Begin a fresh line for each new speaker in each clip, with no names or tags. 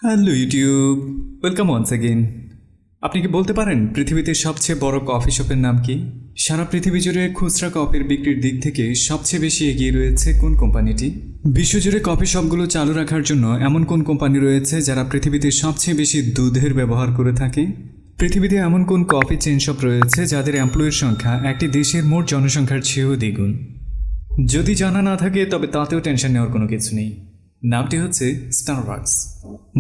Hello YouTube, welcome once again. আপনি কি বলতে পারেন পৃথিবীতে সবচেয়ে বড় কফি শপের নাম কি? সারা পৃথিবী জুড়ে খুচরা কফির বিক্রির দিক থেকে সবচেয়ে বেশি এগিয়ে রয়েছে কোন কোম্পানিটি? বিশ্বজুড়ে কফি শপগুলো চালু রাখার জন্য এমন কোন কোম্পানি রয়েছে যারা পৃথিবীতে সবচেয়ে বেশি দুধের ব্যবহার করে থাকে? পৃথিবীতে এমন কোন কফি চেইন শপ রয়েছে যাদের এমপ্লয়ির সংখ্যা একটি দেশের মোট জনসংখ্যার চেয়েও দ্বিগুণ? যদি জানা না থাকে তবে তাতেও টেনশন নেওয়ার কোনো কিছু নেই। নামটি হচ্ছে স্টারবাকস।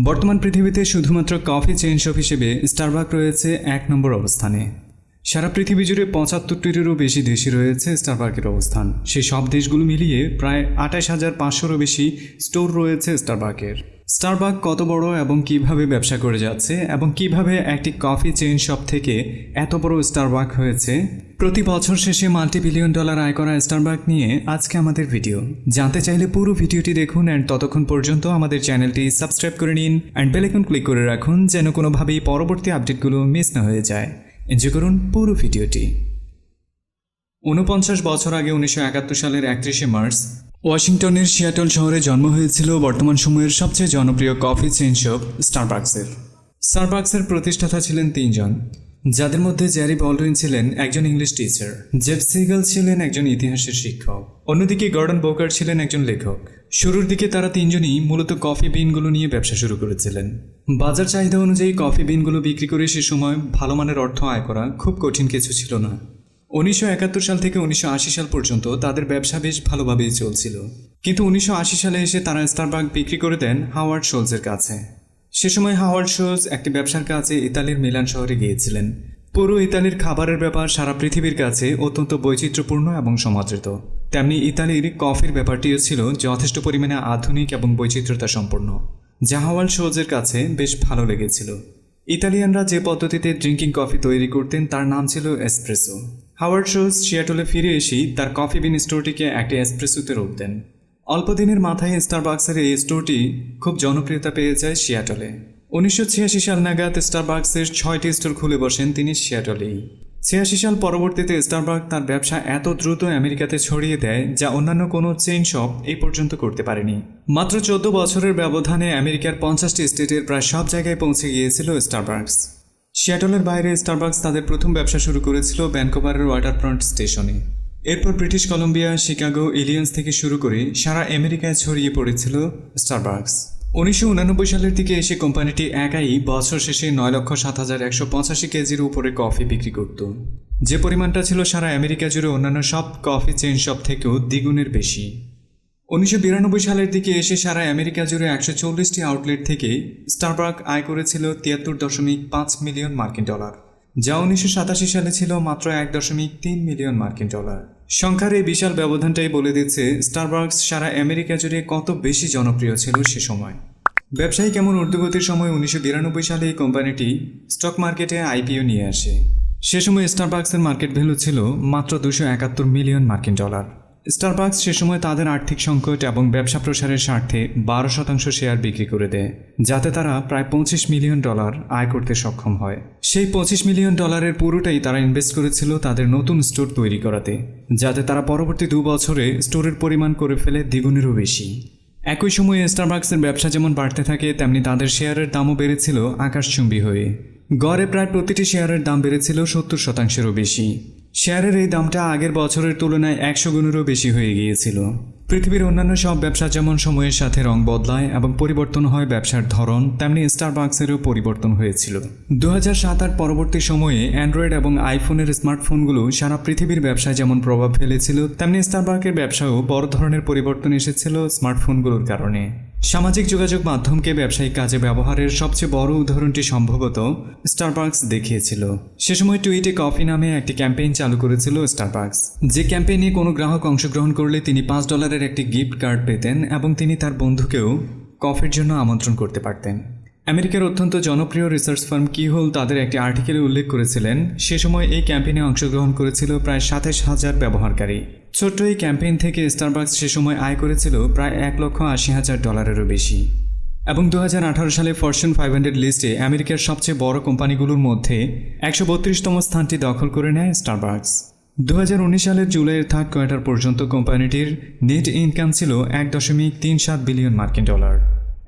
বর্তমান পৃথিবীতে শুধুমাত্র কফি চেইন শপ হিসেবে স্টারবাক রয়েছে ১ নম্বর অবস্থানে। সারা পৃথিবী জুড়ে ৭৫টিরও বেশি দেশে রয়েছে স্টারবাকের অবস্থান। সেই সব দেশগুলো মিলিয়ে প্রায় ২৮,৫০০রও বেশি স্টোর রয়েছে স্টারবাকের। স্টারবাক কত বড় এবং কিভাবে ব্যবসা করে যাচ্ছে এবং কিভাবে একটি কফি চেইন শপ থেকে এত বড় স্টারবাক হয়েছে, প্রতি বছর শেষে মাল্টি-বিলিয়ন ডলার আয় করা স্টারবাক নিয়ে আজকে আমাদের ভিডিও। জানতে চাইলে পুরো ভিডিওটি দেখুন অ্যান্ড ততক্ষণ পর্যন্ত আমাদের চ্যানেলটি সাবস্ক্রাইব করে নিন অ্যান্ড বেল আইকন ক্লিক করে রাখুন যেন কোনোভাবেই পরবর্তী আপডেটগুলো মিস না হয়ে যায়। এনজয় করুন পুরো ভিডিওটি। ৪৯ বছর আগে ১৯৭১ সালের ৩১শে মার্চ ওয়াশিংটনের সিয়াটল শহরে জন্ম হয়েছিল বর্তমান সময়ের সবচেয়ে জনপ্রিয় কফি চেইন শপ স্টারবাকসের। স্টারবাকসের প্রতিষ্ঠাতা ছিলেন ৩ জন, যাদের মধ্যে জ্যারি বলডুইন ছিলেন একজন ইংলিশ টিচার, জেফ সিগাল ছিলেন একজন ইতিহাসের শিক্ষক, অন্যদিকে গর্ডন বোকার ছিলেন একজন লেখক। শুরুর দিকে তারা ৩ জনই মূলত কফি বিনগুলো নিয়ে ব্যবসা শুরু করেছিলেন। বাজার চাহিদা অনুযায়ী কফি বিনগুলো বিক্রি করে সে সময় ভালো মানের অর্থ আয় করা খুব কঠিন কিছু ছিল না। ১৯৭১ সাল থেকে ১৯৮০ সাল পর্যন্ত তাদের ব্যবসা বেশ ভালোভাবেই চলছিল, কিন্তু ১৯৮০ সালে এসে তারা স্টারবাক বিক্রি করে দেন হাওয়ার্ড শোলজের কাছে। সে সময় হাওয়ার্ড শোলজ একটি ব্যবসার কাজে ইতালির মিলান শহরে গিয়েছিলেন। পুরো ইতালির খাবারের ব্যাপার সারা পৃথিবীর কাছে অত্যন্ত বৈচিত্র্যপূর্ণ এবং সমাদৃত, তেমনি ইতালির কফির ব্যাপারটিও ছিল যথেষ্ট পরিমাণে আধুনিক এবং বৈচিত্র্যতা সম্পন্ন, যা হাওয়ার্ড শোলজের কাছে বেশ ভালো লেগেছিল। ইতালিয়ানরা যে পদ্ধতিতে ড্রিঙ্কিং কফি তৈরি করতেন তার নাম ছিল এসপ্রেসো। হাওয়ার্ড শোলজ সিয়াটলে ফিরে এসেই তার কফি বিন স্টোরটিকে একটি এসপ্রেসোতে রূপ দেন। অল্প দিনের মাথায় স্টারবাকসের এই স্টোরটি খুব জনপ্রিয়তা পেয়ে যায় সিয়াটলে। ১৯৮৬ সাল নাগাদ স্টারবাকসের ৬টি স্টোর খুলে বসেন তিনি সিয়াটলেই। ৮৬ সাল পরবর্তীতে স্টারবাক তার ব্যবসা এত দ্রুত আমেরিকাতে ছড়িয়ে দেয় যা অন্যান্য কোনো চেইন শপ এই পর্যন্ত করতে পারেনি। মাত্র ১৪ বছরের ব্যবধানে আমেরিকার ৫০টি স্টেটের প্রায় সব জায়গায় পৌঁছে গিয়েছিল স্টারবাকস। সিয়াটলের বাইরে স্টারবাকস তাদের প্রথম ব্যবসা শুরু করেছিল ভ্যানকুভারের ওয়াটারফ্রন্ট স্টেশনে। এরপর ব্রিটিশ কলম্বিয়া, শিকাগো, ইলিয়ন্স থেকে শুরু করে সারা আমেরিকায় ছড়িয়ে পড়েছিল স্টারবাকস। ১৯৮৯ সালের দিকে এসে কোম্পানিটি একাই বছর শেষে ৯,০৭,১৮৫ কেজির উপরে কফি বিক্রি করত, যে পরিমাণটা ছিল সারা আমেরিকা জুড়ে অন্যান্য সব কফি চেইন শপ থেকেও দ্বিগুণের বেশি। ১৯৯২ সালের দিকে এসে সারা আমেরিকা জুড়ে ১৪০টি আউটলেট থেকে স্টারবাক আয় করেছিল ৭৩.৫ মিলিয়ন মার্কিন ডলার, যা ১৯৮৭ সালে ছিল মাত্র ১.৩ মিলিয়ন মার্কিন ডলার। সংখ্যার এই বিশাল ব্যবধানটাই বলে দিচ্ছে স্টারবাকস সারা আমেরিকা জুড়ে কত বেশি জনপ্রিয় ছিল সে সময়। ব্যবসায়িক এমন ঊর্ধ্বগতির সময় ১৯৯২ সালে এই কোম্পানিটি স্টক মার্কেটে আইপিও নিয়ে আসে। সে সময় স্টারবাকসের মার্কেট ভ্যালু ছিল মাত্র ২৭১ মিলিয়ন মার্কিন ডলার। স্টারবাকস সে সময় তাদের আর্থিক সংকট এবং ব্যবসা প্রসারের স্বার্থে ১২% শেয়ার বিক্রি করে দেয়, যাতে তারা প্রায় ২৫ মিলিয়ন ডলার আয় করতে সক্ষম হয়। সেই ২৫ মিলিয়ন ডলারের পুরোটাই তারা ইনভেস্ট করেছিল তাদের নতুন স্টোর তৈরি করাতে, যাতে তারা পরবর্তী ২ বছরে স্টোরের পরিমাণ করে ফেলে দ্বিগুণেরও বেশি। একই সময়ে স্টারবাকসের ব্যবসা যেমন বাড়তে থাকে তেমনি তাদের শেয়ারের দামও বেড়েছিল আকাশচুম্বী হয়ে। গড়ে প্রায় প্রতিটি শেয়ারের দাম বেড়েছিল ৭০%-এরও বেশি। শেয়ারের এই দামটা আগের বছরের তুলনায় ১০০ গুণেরও বেশি হয়ে গিয়েছিল। পৃথিবীর অন্যান্য সব ব্যবসা যেমন সময়ের সাথে রং বদলায় এবং পরিবর্তন হয় ব্যবসার ধরন, তেমনি স্টারবাকসেরও পরিবর্তন হয়েছিল। ২০০৭-৮ পরবর্তী সময়ে অ্যান্ড্রয়েড এবং আইফোনের স্মার্টফোনগুলো সারা পৃথিবীর ব্যবসায় যেমন প্রভাব ফেলেছিল, তেমনি স্টারবাকের ব্যবসায়ও বড় ধরনের পরিবর্তন এসেছিল স্মার্টফোনগুলোর কারণে। সামাজিক যোগাযোগ মাধ্যমকে ব্যবসায়িক কাজে ব্যবহারের সবচেয়ে বড় উদাহরণটি সম্ভবত স্টারবাকস দেখিয়েছিল। সে সময় টুইটে কফি নামে একটি ক্যাম্পেইন চালু করেছিল স্টারবাকস, যে ক্যাম্পেইনে কোনো গ্রাহক অংশগ্রহণ করলে তিনি $৫ একটি গিফট কার্ড পেতেন এবং তিনি তার বন্ধুকেও কফির জন্য আমন্ত্রণ করতে পারতেন। আমেরিকার অত্যন্ত জনপ্রিয় রিসার্চ ফার্ম কিহোল তাদের একটি আর্টিকেলে উল্লেখ করেছিলেন সে সময় এই ক্যাম্পেইনে অংশগ্রহণ করেছিল প্রায় ২৭,০০০ ব্যবহারকারী। ছোট্ট এই ক্যাম্পেইন থেকে স্টারবাকস সে সময় আয় করেছিল প্রায় $১,৮০,০০০ বেশি এবং ২০১৮ সালে ফরচুন 500 লিস্টে আমেরিকার সবচেয়ে বড় কোম্পানিগুলোর মধ্যে ১৩২তম স্থানটি দখল করে নেয় স্টারবাকস। ২০১৯ সালের জুলাইয়ের থার্ড কোয়ার্টার পর্যন্ত কোম্পানিটির নেট ইনকাম ছিল $১.৩৭ বিলিয়ন মার্কিন ডলার।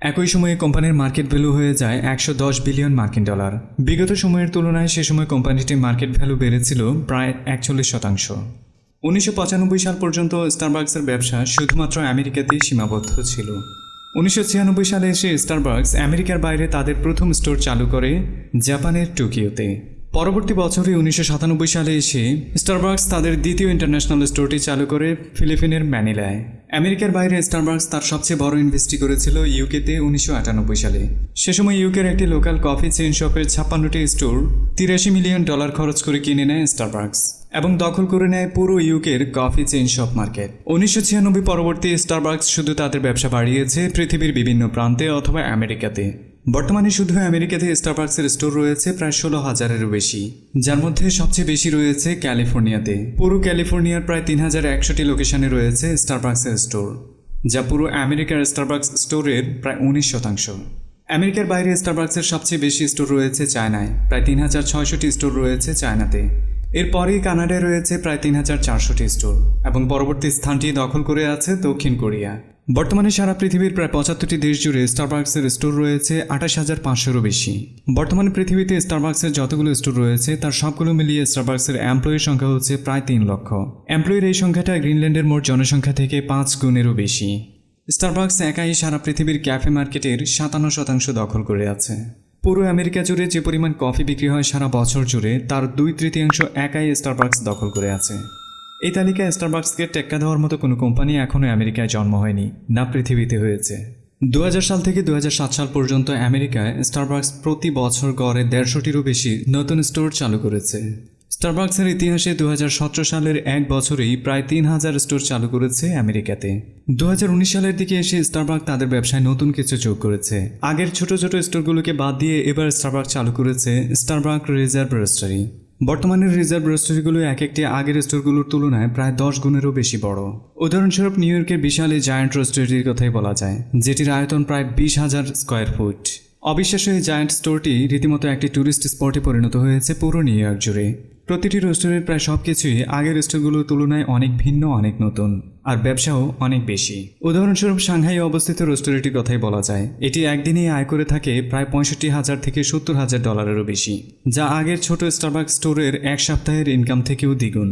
একই সময়ে কোম্পানির মার্কেট ভ্যালু হয়ে যায় 110 বিলিয়ন মার্কিন ডলার। বিগত সময়ের তুলনায় সে সময় কোম্পানিটির মার্কেট ভ্যালু বেড়েছিল প্রায় 41%। 1995 সাল পর্যন্ত স্টারবাকসের ব্যবসা শুধুমাত্র আমেরিকাতেই সীমাবদ্ধ ছিল। 1996 সালে এসে স্টারবাকস আমেরিকার বাইরে তাদের প্রথম স্টোর চালু করে জাপানের টোকিওতে। পরবর্তী বছরে 1997 সালে এসে স্টারবাকস তাদের দ্বিতীয় ইন্টারন্যাশনাল স্টোরটি চালু করে ফিলিপিনের ম্যানিলায়। আমেরিকার বাইরে স্টারবাকস তার সবচেয়ে বড় ইনভেস্টি করেছিল ইউকেতে 1998 সালে। সে সময় ইউকের একটি লোকাল কফি চেইন শপের 56টি স্টোর $83 মিলিয়ন খরচ করে কিনে নেয় স্টারবাকস এবং দখল করে নেয় পুরো ইউকের কফি চেইন শপ মার্কেট। 1996 পরবর্তী স্টারবাকস শুধু তাদের ব্যবসা বাড়িয়েছে পৃথিবীর বিভিন্ন প্রান্তে অথবা আমেরিকাতে। বর্তমানে শুধু আমেরিকাতে স্টারবাকসের স্টোর রয়েছে প্রায় 16,000-এরও বেশি, যার মধ্যে সবচেয়ে বেশি রয়েছে ক্যালিফোর্নিয়াতে। পুরো ক্যালিফোর্নিয়ার প্রায় 3100টি লোকেশনে রয়েছে স্টারবাকসের স্টোর, যা পুরো আমেরিকার স্টারবাকস স্টোরের প্রায় 19%। আমেরিকার বাইরে স্টারবাকসের সবচেয়ে বেশি স্টোর রয়েছে চায়নায়, প্রায় 3600টি স্টোর রয়েছে চায়নাতে। এরপরেই কানাডায় রয়েছে প্রায় 3400টি স্টোর এবং পরবর্তী স্থানটি দখল করে আছে দক্ষিণ কোরিয়া। বর্তমানে সারা পৃথিবীর প্রায় 75টি দেশ জুড়ে স্টারবাকসের স্টোর রয়েছে 28,500-এরও বেশি। বর্তমানে পৃথিবীতে স্টারবাকসের যতগুলো স্টোর রয়েছে তার সবগুলো মিলিয়ে স্টারবাকসের এমপ্লয়ির সংখ্যা হচ্ছে প্রায় 3 লক্ষ। এমপ্লয়ির এই সংখ্যাটা গ্রিনল্যান্ডের মোট জনসংখ্যা থেকে 5 গুণেরও বেশি। স্টারবাকস একাই সারা পৃথিবীর ক্যাফে মার্কেটের 57% দখল করে আছে। পুরো আমেরিকা জুড়ে যে পরিমাণ কফি বিক্রি হয় সারা বছর জুড়ে তার 2/3 একাই স্টারবাকস দখল করে আছে। এই তালিকায় স্টারবাকসকে টেক্কা দেওয়ার মতো কোনো কোম্পানি এখনও আমেরিকায় জন্ম হয়নি, না পৃথিবীতে হয়েছে। 2000 সাল থেকে 2007 সাল পর্যন্ত আমেরিকায় স্টারবাকস প্রতি বছর গড়ে 150টিরও বেশি নতুন স্টোর চালু করেছে। স্টারবাকসের ইতিহাসে 2017 সালের এক বছরেই প্রায় 3000 স্টোর চালু করেছে আমেরিকাতে। 2019 সালের দিকে এসে স্টারবাকস তাদের ব্যবসায় নতুন কিছু যোগ করেছে। আগের ছোট ছোট স্টোরগুলোকে বাদ দিয়ে এবার স্টারবাকস চালু করেছে স্টারবাকস রিজার্ভ রোস্টারি। বর্তমানে রিজার্ভ রোস্টারিগুলো এক একটি আগের স্টোরগুলোর তুলনায় প্রায় 10 গুণেরও বেশি বড়। উদাহরণস্বরূপ নিউ ইয়র্কের বিশাল এই জায়ান্ট রোস্টারির কথাই বলা যায়, যেটির আয়তন প্রায় 20,000 স্কোয়ার ফুট। অবিশ্বাস্য এই জায়ান্ট স্টোরটি রীতিমতো একটি ট্যুরিস্ট স্পটে পরিণত হয়েছে পুরো নিউ ইয়র্ক জুড়ে। প্রতিটি রোস্টারের প্রায় সব কিছুই আগের স্টোরগুলোর তুলনায় অনেক ভিন্ন, অনেক নতুন, আর ব্যবসাও অনেক বেশি। উদাহরণস্বরূপ সাংহাইয়ে অবস্থিত রোস্টারিটির কথাই বলা যায়। এটি একদিনেই আয় করে থাকে প্রায় $65,000 থেকে $70,000-এরও বেশি, যা আগের ছোট স্টারবাকস স্টোরের এক সপ্তাহের ইনকাম থেকেও দ্বিগুণ।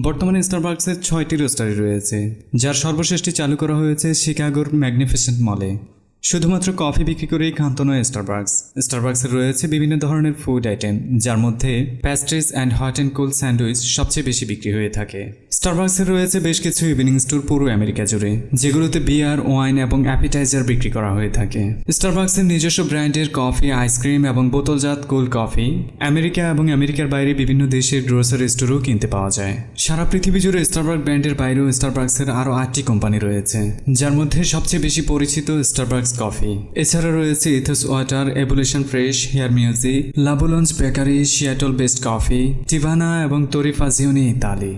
বর্তমানে স্টারবাকসের 6টি রোস্টারি রয়েছে, যার সর্বশেষটি চালু করা হয়েছে শিকাগোর ম্যাগনিফিসেন্ট মলে। শুধুমাত্র কফি বিক্রি করেই ক্ষান্ত নয় স্টারবাকস। স্টারবাকসের রয়েছে বিভিন্ন ধরনের ফুড আইটেম, যার মধ্যে pastries and hot and cold sandwich সবচেয়ে বেশি বিক্রি হয়ে থাকে। স্টারবাকসের রয়েছে বেশ কিছু ইভিনিং স্টোর পুরো আমেরিকা জুড়ে, যেগুলোতে বিয়ার, ওয়াইন এবং অ্যাপিটাইজার বিক্রি করা হয়ে থাকে। স্টারবাকসের নিজস্ব ব্র্যান্ডের কফি, আইসক্রিম এবং বোতলজাত কোল্ড কফি আমেরিকা এবং আমেরিকার বাইরে বিভিন্ন দেশের গ্রোসারি স্টোরেও কিনতে পাওয়া যায়। সারা পৃথিবী জুড়ে স্টারবাকস ব্র্যান্ডের বাইরেও স্টারবাকসের আরও 8টি কোম্পানি রয়েছে, যার মধ্যে সবচেয়ে বেশি পরিচিত স্টারবাকস কফি। এছাড়া রয়েছে Ethos Water, Evolution Fresh, Hear Music, La Boulange Bakery, Seattle Best Coffee, Teavana এবং তোরিফাজিওনি ইতালি।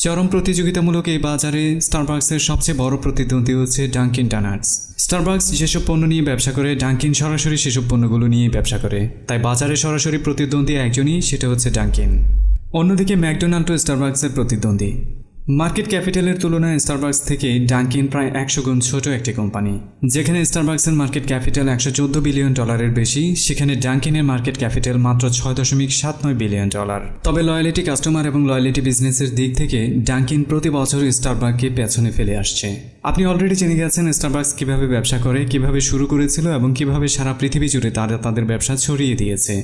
চরম প্রতিযোগিতামূলক এই বাজারে স্টারবাকসের সবচেয়ে বড় প্রতিদ্বন্দ্বী হচ্ছে ডাঙ্কিন ডোনাটস। স্টারবাকস যেসব পণ্য নিয়ে ব্যবসা করে, ডাঙ্কিন সরাসরি সেসব পণ্যগুলো নিয়ে ব্যবসা করে, তাই বাজারে সরাসরি প্রতিদ্বন্দ্বী একজনই, সেটা হচ্ছে ডাঙ্কিন। অন্যদিকে ম্যাকডোনাল্ড ও স্টারবাকসের প্রতিদ্বন্দ্বী। মার্কেট ক্যাপিটালের তুলনায় স্টারবাকস থেকে ডাঙ্কিন প্রায় 100 গুণ ছোট একটি কোম্পানি। যেখানে স্টারবাকসের মার্কেট ক্যাপিটাল $114 বিলিয়ন বেশি, সেখানে ডাঙ্কিনের মার্কেট ক্যাপিটাল মাত্র $6.79 বিলিয়ন। তবে লয়ালিটি কাস্টমার এবং লয়ালিটি বিজনেসের দিক থেকে ডাঙ্কিন প্রতি বছর স্টারবাকসকে পেছনে ফেলে আসছে। আপনি অলরেডি জেনে গেছেন স্টারবাকস কিভাবে ব্যবসা করে, কিভাবে শুরু করেছিল এবং কিভাবে সারা পৃথিবী জুড়ে তারা তাদের ব্যবসা ছড়িয়ে দিয়েছে,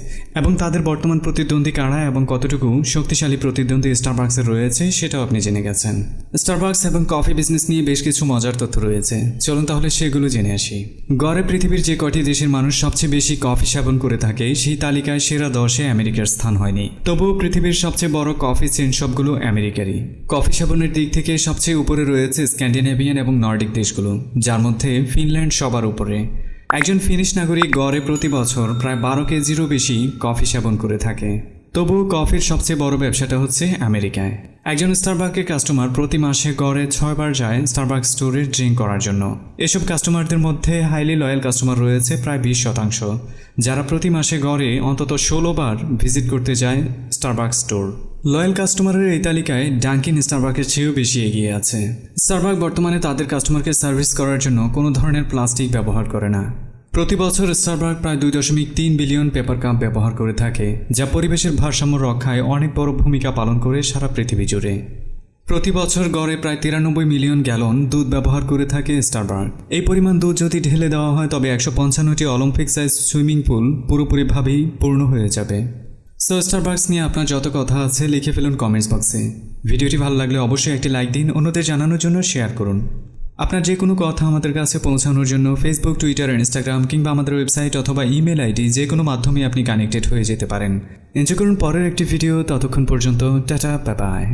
এবং তাদের বর্তমান প্রতিদ্বন্দ্বী কারা এবং কতটুকু শক্তিশালী প্রতিদ্বন্দ্বী স্টারবাকসের রয়েছে সেটাও আপনি জেনে গেছেন। স্টারবাকস এবং কফি বিজনেস নিয়ে বেশ কিছু মজার তথ্য রয়েছে, চলুন তাহলে সেগুলো জেনে আসি। গড়ে পৃথিবীর যে কটি দেশের মানুষ সবচেয়ে বেশি কফি সেবন করে থাকে সেই তালিকায় সেরা 10-এ আমেরিকার স্থান হয়নি। তবুও পৃথিবীর সবচেয়ে বড় কফি চেইন সবগুলো আমেরিকারই। কফি সেবনের দিক থেকে সবচেয়ে উপরে রয়েছে স্ক্যান্ডিনেভিয়ান এবং নর্ডিক দেশগুলো, যার মধ্যে ফিনল্যান্ড সবার উপরে। একজন ফিনিশ নাগরিক গড়ে প্রতি বছর প্রায় 12 কেজিরও বেশি কফি সেবন করে থাকে। তবুও কফির সবচেয়ে বড় ব্যবসাটা হচ্ছে আমেরিকায়। একজন স্টারবাকসের কাস্টমার প্রতি মাসে গড়ে 6 বার যায় স্টারবাকস স্টোরে ড্রিঙ্ক করার জন্য। এসব কাস্টমারদের মধ্যে হাইলি লয়াল কাস্টমার রয়েছে প্রায় 20%, যারা প্রতি মাসে গড়ে অন্তত 16 বার ভিজিট করতে যায় স্টারবাকস স্টোর। লয়াল কাস্টমারের এই তালিকায় ডাঙ্কিন স্টারবাকের চেয়েও বেশি এগিয়ে আছে। স্টারবাক বর্তমানে তাদের কাস্টমারকে সার্ভিস করার জন্য কোনো ধরনের প্লাস্টিক ব্যবহার করে না। প্রতি বছর স্টারবাকস প্রায় 2.3 বিলিয়ন পেপার কাপ ব্যবহার করে থাকে, যা পরিবেশের ভারসাম্য রক্ষায় অনেক বড় ভূমিকা পালন করে সারা পৃথিবী জুড়ে। প্রতি বছর গড়ে প্রায় 93 মিলিয়ন গ্যালন দুধ ব্যবহার করে থাকে স্টারবাকস। এই পরিমাণ দুধ যদি ঢেলে দেওয়া হয় তবে 155টি অলিম্পিক সাইজ সুইমিং পুল পুরোপুরিভাবেই পূর্ণ হয়ে যাবে। সো স্টারবাকস নিয়ে আপনার যত কথা আছে লিখে ফেলুন কমেন্টস বক্সে। ভিডিওটি ভালো লাগলে অবশ্যই একটি লাইক দিন, অন্যদের জানানোর জন্য শেয়ার করুন। আপনার যে কোনো কথা আমাদের কাছে পৌঁছানোর জন্য ফেসবুক, টুইটার, ইনস্টাগ্রাম কিংবা আমাদের ওয়েবসাইট অথবা ইমেল আইডি যে কোনো মাধ্যমে আপনি কানেক্টেড হয়ে যেতে পারেন। এনজয় করুন পরের একটি ভিডিও। ততক্ষণ পর্যন্ত টাটা, বাই বাই।